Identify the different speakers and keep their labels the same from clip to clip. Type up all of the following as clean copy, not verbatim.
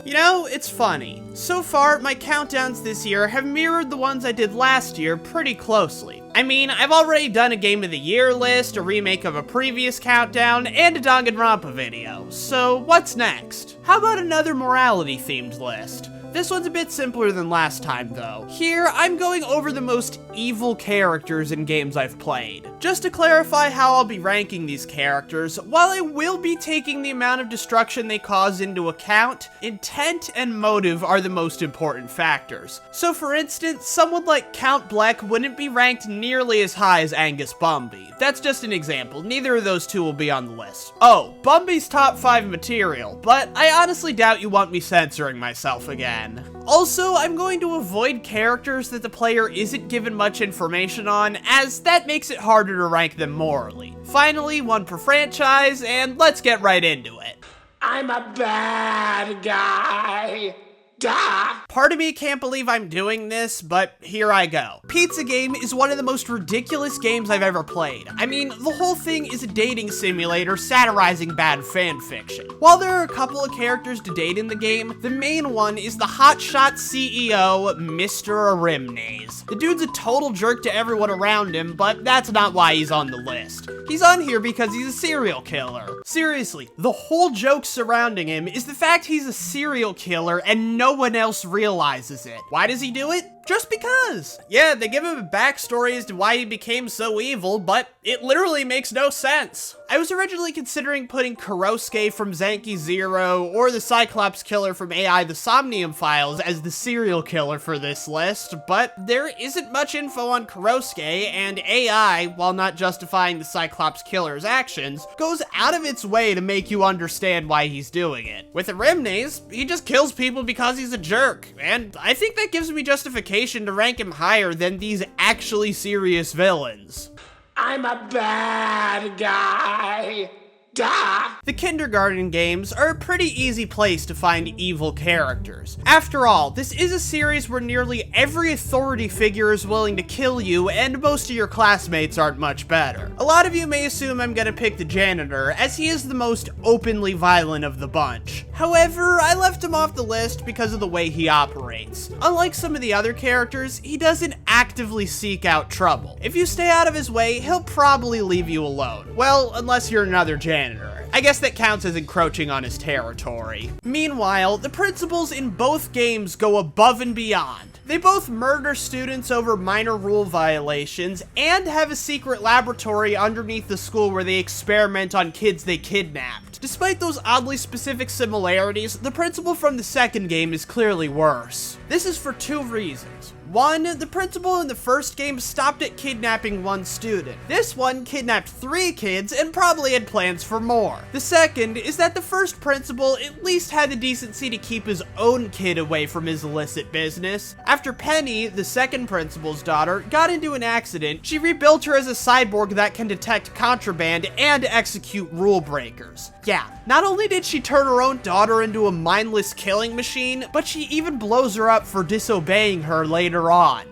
Speaker 1: You know, it's funny. So far, my countdowns this year have mirrored the ones I did last year pretty closely. I mean, I've already done a Game of the Year list, a remake of a previous countdown, and a Danganronpa video, so what's next? How about another morality-themed list? This one's a bit simpler than last time, though. Here, I'm going over the most evil characters in games I've played. Just to clarify how I'll be ranking these characters, while I will be taking the amount of destruction they cause into account, intent and motive are the most important factors. So for instance, someone like Count Bleck wouldn't be ranked nearly as high as Angus Bumby. That's just an example, neither of those two will be on the list. Oh, Bumby's top 5 material, but I honestly doubt you want me censoring myself again. Also, I'm going to avoid characters that the player isn't given much information on, as that makes it harder to rank them morally. Finally, one per franchise, and let's get right into it.
Speaker 2: I'm a bad guy. Duh.
Speaker 1: Part of me can't believe I'm doing this, but here I go. Pizza Game is one of the most ridiculous games I've ever played. I mean, the whole thing is a dating simulator satirizing bad fan fiction. While there are a couple of characters to date in the game, the main one is the hotshot CEO, Mr. Arimnes. The dude's a total jerk to everyone around him, but that's not why he's on the list. He's on here because he's a serial killer. Seriously, the whole joke surrounding him is the fact he's a serial killer and no one else realizes it. Why does he do it? Just because. Yeah, they give him a backstory as to why he became so evil, but it literally makes no sense. I was originally considering putting Kurosuke from Zanki Zero or the Cyclops killer from AI The Somnium Files as the serial killer for this list, but there isn't much info on Kurosuke, and AI, while not justifying the Cyclops killer's actions, goes out of its way to make you understand why he's doing it. With Arimnes, he just kills people because he's a jerk, and I think that gives me justification to rank him higher than these actually serious villains.
Speaker 2: I'm a bad guy. Duh.
Speaker 1: The kindergarten games are a pretty easy place to find evil characters. After all, this is a series where nearly every authority figure is willing to kill you, and most of your classmates aren't much better. A lot of you may assume I'm gonna pick the janitor, as he is the most openly violent of the bunch. However, I left him off the list because of the way he operates. Unlike some of the other characters, he doesn't actively seek out trouble. If you stay out of his way, he'll probably leave you alone. Well, unless you're another janitor. I guess that counts as encroaching on his territory. Meanwhile, the principals in both games go above and beyond. They both murder students over minor rule violations and have a secret laboratory underneath the school where they experiment on kids they kidnapped. Despite those oddly specific similarities, the principal from the second game is clearly worse. This is for 2 reasons. One, the principal in the first game stopped at kidnapping 1 student. This one kidnapped 3 kids and probably had plans for more. The second is that the first principal at least had the decency to keep his own kid away from his illicit business. After Penny, the second principal's daughter, got into an accident, she rebuilt her as a cyborg that can detect contraband and execute rule breakers. Yeah, not only did she turn her own daughter into a mindless killing machine, but she even blows her up for disobeying her later on.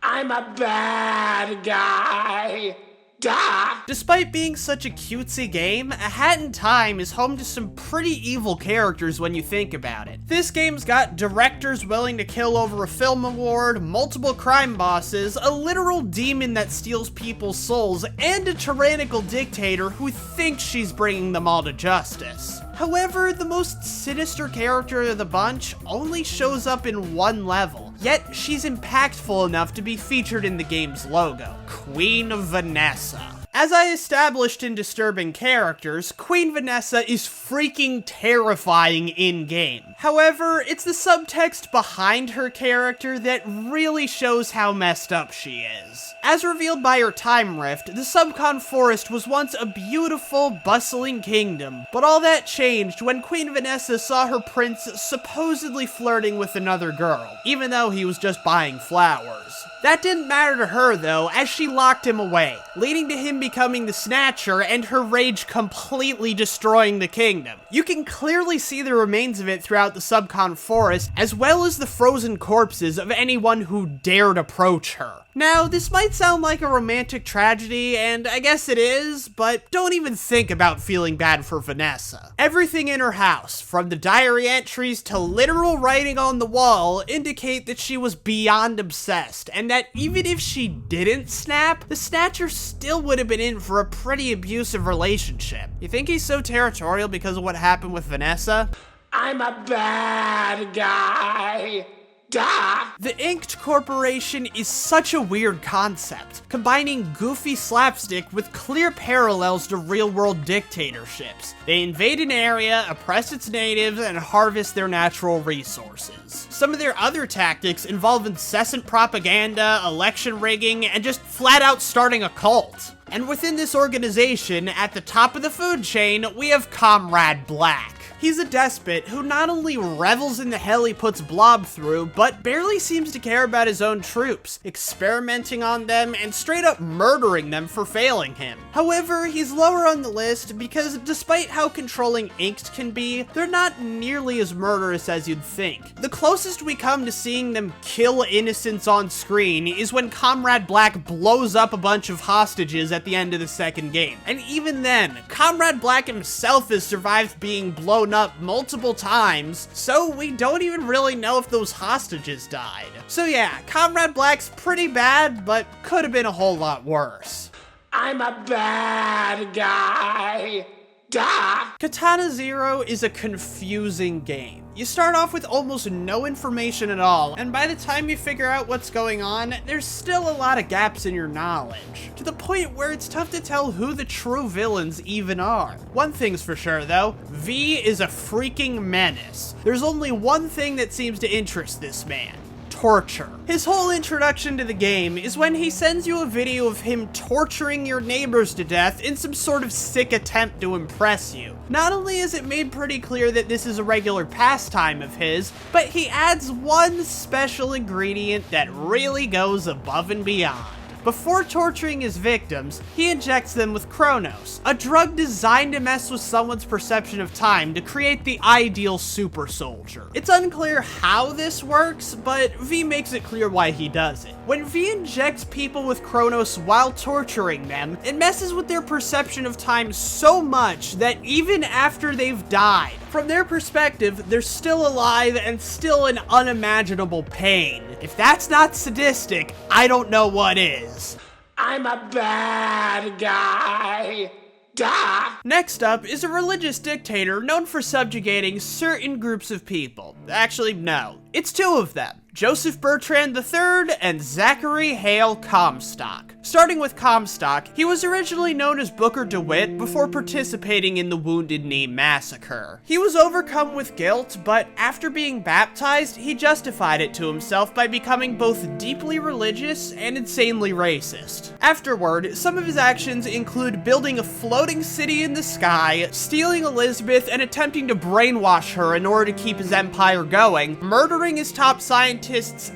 Speaker 2: I'm a bad guy. Duh.
Speaker 1: Despite being such a cutesy game, A Hat in Time is home to some pretty evil characters when you think about it. This game's got directors willing to kill over a film award, multiple crime bosses, a literal demon that steals people's souls, and a tyrannical dictator who thinks she's bringing them all to justice. However, the most sinister character of the bunch only shows up in 1 level, yet she's impactful enough to be featured in the game's logo, Queen Vanessa. As I established in Disturbing Characters, Queen Vanessa is freaking terrifying in-game. However, it's the subtext behind her character that really shows how messed up she is. As revealed by her time rift, the Subcon Forest was once a beautiful, bustling kingdom, but all that changed when Queen Vanessa saw her prince supposedly flirting with another girl, even though he was just buying flowers. That didn't matter to her though, as she locked him away, leading to him becoming the Snatcher and her rage completely destroying the kingdom. You can clearly see the remains of it throughout the subcon forest, as well as the frozen corpses of anyone who dared approach her. Now, this might sound like a romantic tragedy, and I guess it is, but don't even think about feeling bad for Vanessa. Everything in her house, from the diary entries to literal writing on the wall, indicate that she was beyond obsessed, and that even if she didn't snap, the Snatcher still would have been in for a pretty abusive relationship. You think he's so territorial because of what happened with Vanessa?
Speaker 2: I'm a bad guy. Duh.
Speaker 1: The Inked Corporation is such a weird concept, combining goofy slapstick with clear parallels to real-world dictatorships. They invade an area, oppress its natives, and harvest their natural resources. Some of their other tactics involve incessant propaganda, election rigging, and just flat-out starting a cult. And within this organization, at the top of the food chain, we have Comrade Black. He's a despot who not only revels in the hell he puts Blob through, but barely seems to care about his own troops, experimenting on them and straight up murdering them for failing him. However, he's lower on the list because despite how controlling Inked can be, they're not nearly as murderous as you'd think. The closest we come to seeing them kill innocents on screen is when Comrade Black blows up a bunch of hostages at the end of the second game. And even then, Comrade Black himself has survived being blown up multiple times, so we don't even really know if those hostages died. So yeah, Comrade Black's pretty bad, but could have been a whole lot worse.
Speaker 2: I'm a bad guy. Duh.
Speaker 1: Katana Zero is a confusing game. You start off with almost no information at all, and by the time you figure out what's going on, there's still a lot of gaps in your knowledge, to the point where it's tough to tell who the true villains even are. One thing's for sure though, V is a freaking menace. There's only one thing that seems to interest this man: torture. His whole introduction to the game is when he sends you a video of him torturing your neighbors to death in some sort of sick attempt to impress you. Not only is it made pretty clear that this is a regular pastime of his, but he adds one special ingredient that really goes above and beyond. Before torturing his victims, he injects them with Chronos, a drug designed to mess with someone's perception of time to create the ideal super soldier. It's unclear how this works, but V makes it clear why he does it. When V injects people with Chronos while torturing them, it messes with their perception of time so much that even after they've died, from their perspective, they're still alive and still in unimaginable pain. If that's not sadistic, I don't know what is.
Speaker 2: I'm a bad guy. Duh.
Speaker 1: Next up is a religious dictator known for subjugating certain groups of people. Actually, no. It's two of them. Joseph Bertrand III and Zachary Hale Comstock. Starting with Comstock, he was originally known as Booker DeWitt before participating in the Wounded Knee Massacre. He was overcome with guilt, but after being baptized, he justified it to himself by becoming both deeply religious and insanely racist. Afterward, some of his actions include building a floating city in the sky, stealing Elizabeth and attempting to brainwash her in order to keep his empire going, murdering his top scientists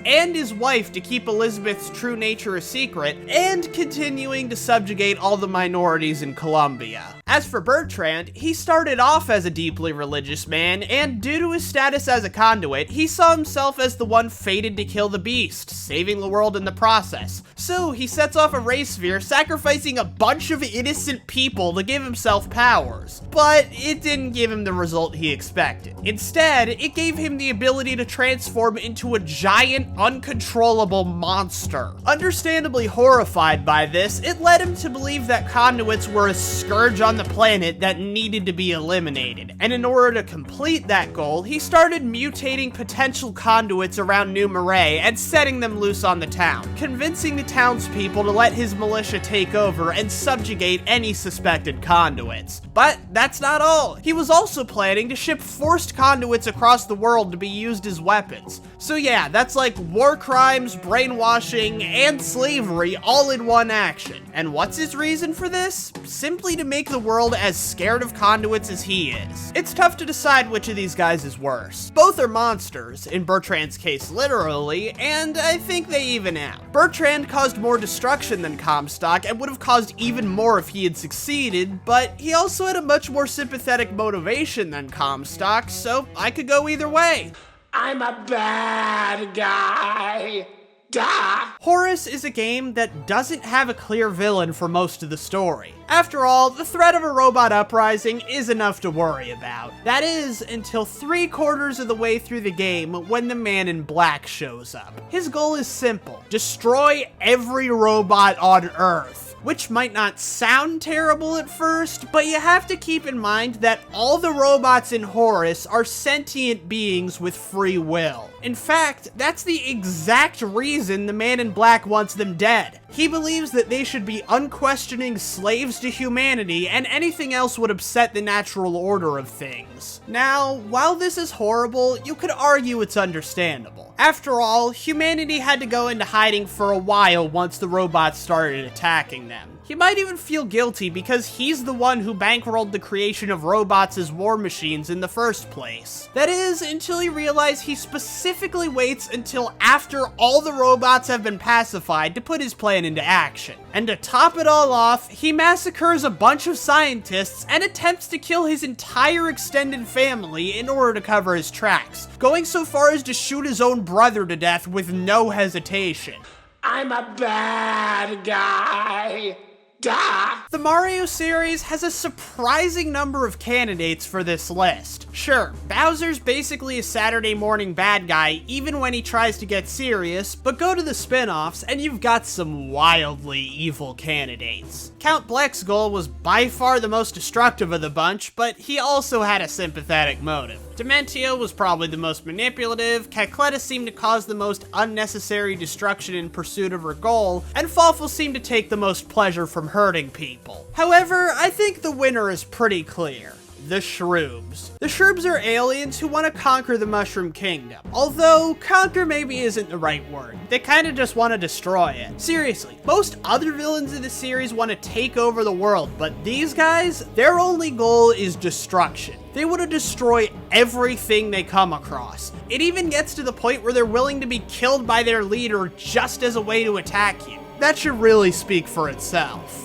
Speaker 1: and his wife to keep Elizabeth's true nature a secret, and continuing to subjugate all the minorities in Colombia. As for Bertrand, he started off as a deeply religious man, and due to his status as a conduit, he saw himself as the one fated to kill the beast, saving the world in the process. So he sets off a race sphere, sacrificing a bunch of innocent people to give himself powers. But it didn't give him the result he expected. Instead, it gave him the ability to transform into a giant, uncontrollable monster. Understandably horrified by this, it led him to believe that conduits were a scourge on the planet that needed to be eliminated. And in order to complete that goal, he started mutating potential conduits around New Marais and setting them loose on the town, convincing the townspeople to let his militia take over and subjugate any suspected conduits. But that's not all. He was also planning to ship forced conduits across the world to be used as weapons. So yeah, that's like war crimes, brainwashing, and slavery all in one action. And what's his reason for this? Simply to make the world as scared of conduits as he is. It's tough to decide which of these guys is worse. Both are monsters, in Bertrand's case literally, and I think they even out. Bertrand caused more destruction than Comstock and would have caused even more if he had succeeded, but he also had a much more sympathetic motivation than Comstock, so I could go either way.
Speaker 2: I'm a bad guy. Duh.
Speaker 1: Horace is a game that doesn't have a clear villain for most of the story. After all, the threat of a robot uprising is enough to worry about. That is, until 3/4 of the way through the game when the Man in Black shows up. His goal is simple: destroy every robot on Earth. Which might not sound terrible at first, but you have to keep in mind that all the robots in Horace are sentient beings with free will. In fact, that's the exact reason the Man in Black wants them dead. He believes that they should be unquestioning slaves to humanity, and anything else would upset the natural order of things. Now, while this is horrible, you could argue it's understandable. After all, humanity had to go into hiding for a while once the robots started attacking them. He might even feel guilty because he's the one who bankrolled the creation of robots as war machines in the first place. That is, until he realized he specifically waits until after all the robots have been pacified to put his plan into action. And to top it all off, he massacres a bunch of scientists and attempts to kill his entire extended family in order to cover his tracks, going so far as to shoot his own brother to death with no hesitation.
Speaker 2: I'm a bad guy. Duh.
Speaker 1: The Mario series has a surprising number of candidates for this list. Sure, Bowser's basically a Saturday morning bad guy even when he tries to get serious, but go to the spin-offs and you've got some wildly evil candidates. Count Bleck's goal was by far the most destructive of the bunch, but he also had a sympathetic motive. Dementio was probably the most manipulative, Cacletta seemed to cause the most unnecessary destruction in pursuit of her goal, and Fawful seemed to take the most pleasure from hurting people. However, I think the winner is pretty clear. The Shroobs. The Shroobs are aliens who want to conquer the Mushroom Kingdom. Although, conquer maybe isn't the right word. They kinda just want to destroy it. Seriously, most other villains in the series want to take over the world, but these guys, their only goal is destruction. They want to destroy everything they come across. It even gets to the point where they're willing to be killed by their leader just as a way to attack you. That should really speak for itself.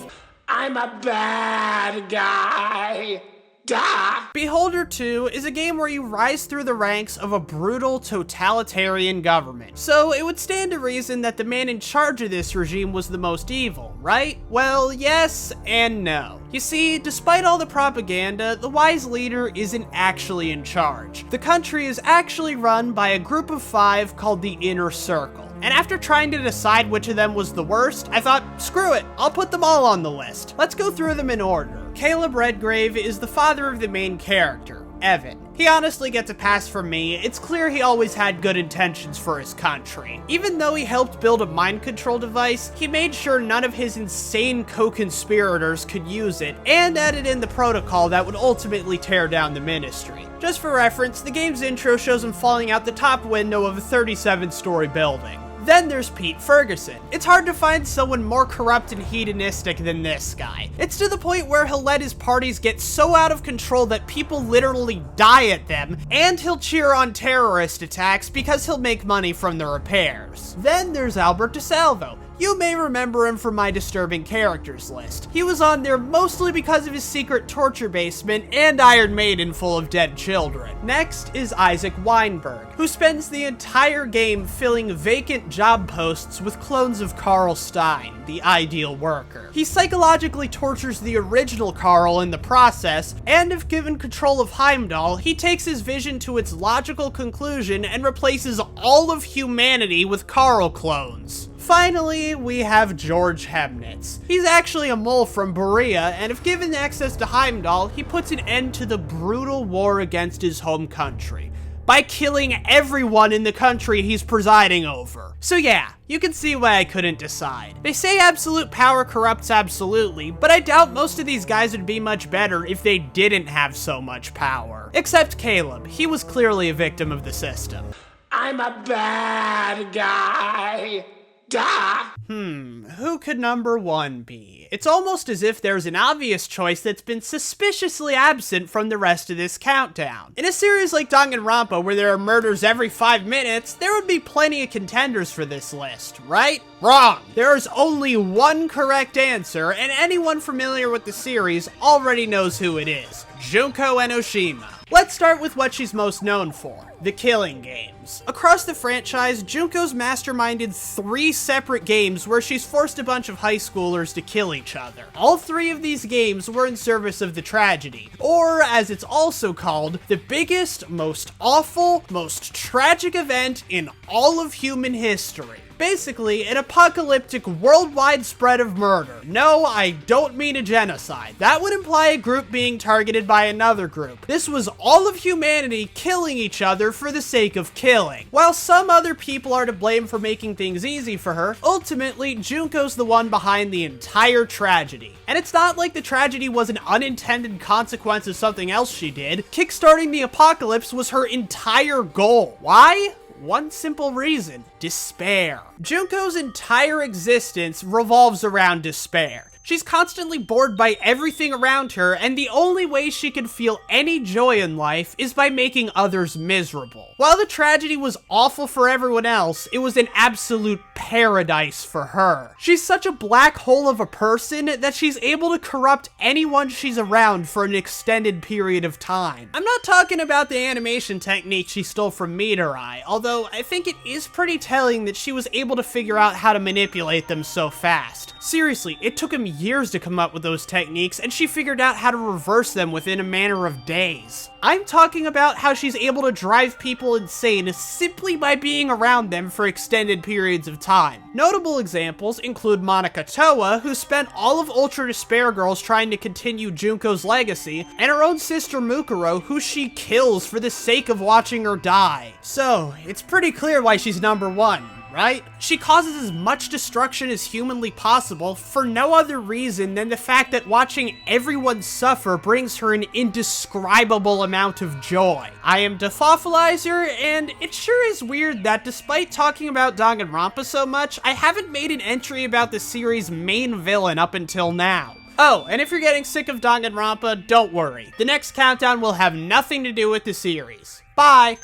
Speaker 2: I'm a bad guy. Duh.
Speaker 1: Beholder 2 is a game where you rise through the ranks of a brutal totalitarian government. So it would stand to reason that the man in charge of this regime was the most evil, right? Well, yes and no. You see, despite all the propaganda, the wise leader isn't actually in charge. The country is actually run by a group of 5 called the Inner Circle. And after trying to decide which of them was the worst, I thought, screw it, I'll put them all on the list. Let's go through them in order. Caleb Redgrave is the father of the main character, Evan. He honestly gets a pass from me. It's clear he always had good intentions for his country. Even though he helped build a mind control device, he made sure none of his insane co-conspirators could use it, and added in the protocol that would ultimately tear down the ministry. Just for reference, the game's intro shows him falling out the top window of a 37-story building. Then there's Pete Ferguson. It's hard to find someone more corrupt and hedonistic than this guy. It's to the point where he'll let his parties get so out of control that people literally die at them, and he'll cheer on terrorist attacks because he'll make money from the repairs. Then there's Albert DeSalvo. You may remember him from my disturbing characters list. He was on there mostly because of his secret torture basement and Iron Maiden full of dead children. Next is Isaac Weinberg, who spends the entire game filling vacant job posts with clones of Carl Stein, the ideal worker. He psychologically tortures the original Carl in the process, and if given control of Heimdall, he takes his vision to its logical conclusion and replaces all of humanity with Carl clones. Finally, we have George Hemnitz. He's actually a mole from Berea, and if given access to Heimdall, he puts an end to the brutal war against his home country by killing everyone in the country he's presiding over. So yeah, you can see why I couldn't decide. They say absolute power corrupts absolutely, but I doubt most of these guys would be much better if they didn't have so much power. Except Caleb, he was clearly a victim of the system.
Speaker 2: I'm a bad guy. Duh!
Speaker 1: Who could number 1 be? It's almost as if there's an obvious choice that's been suspiciously absent from the rest of this countdown. In a series like Danganronpa, where there are murders every 5 minutes, there would be plenty of contenders for this list, right? Wrong! There is only one correct answer, and anyone familiar with the series already knows who it is. Junko Enoshima. Let's start with what she's most known for, the killing games. Across the franchise, Junko's masterminded 3 separate games where she's forced a bunch of high schoolers to kill each other. All 3 of these games were in service of the tragedy, or as it's also called, the biggest, most awful, most tragic event in all of human history. Basically, an apocalyptic worldwide spread of murder. No, I don't mean a genocide. That would imply a group being targeted by another group. This was all of humanity killing each other for the sake of killing. While some other people are to blame for making things easy for her, ultimately, Junko's the one behind the entire tragedy. And it's not like the tragedy was an unintended consequence of something else she did. Kickstarting the apocalypse was her entire goal. Why? One simple reason: despair. Junko's entire existence revolves around despair. She's constantly bored by everything around her, and the only way she can feel any joy in life is by making others miserable. While the tragedy was awful for everyone else, it was an absolute paradise for her. She's such a black hole of a person that she's able to corrupt anyone she's around for an extended period of time. I'm not talking about the animation technique she stole from Meteor Eye, although I think it is pretty telling that she was able to figure out how to manipulate them so fast. Seriously, it took him years to come up with those techniques, and she figured out how to reverse them within a matter of days. I'm talking about how she's able to drive people insane simply by being around them for extended periods of time. Notable examples include Monica Toa, who spent all of Ultra Despair Girls trying to continue Junko's legacy, and her own sister Mukuro, who she kills for the sake of watching her die. So, it's pretty clear why she's number 1. Right? She causes as much destruction as humanly possible for no other reason than the fact that watching everyone suffer brings her an indescribable amount of joy. I am Dafawfulizer, and it sure is weird that despite talking about Danganronpa so much, I haven't made an entry about the series' main villain up until now. Oh, and if you're getting sick of Danganronpa, don't worry. The next countdown will have nothing to do with the series. Bye!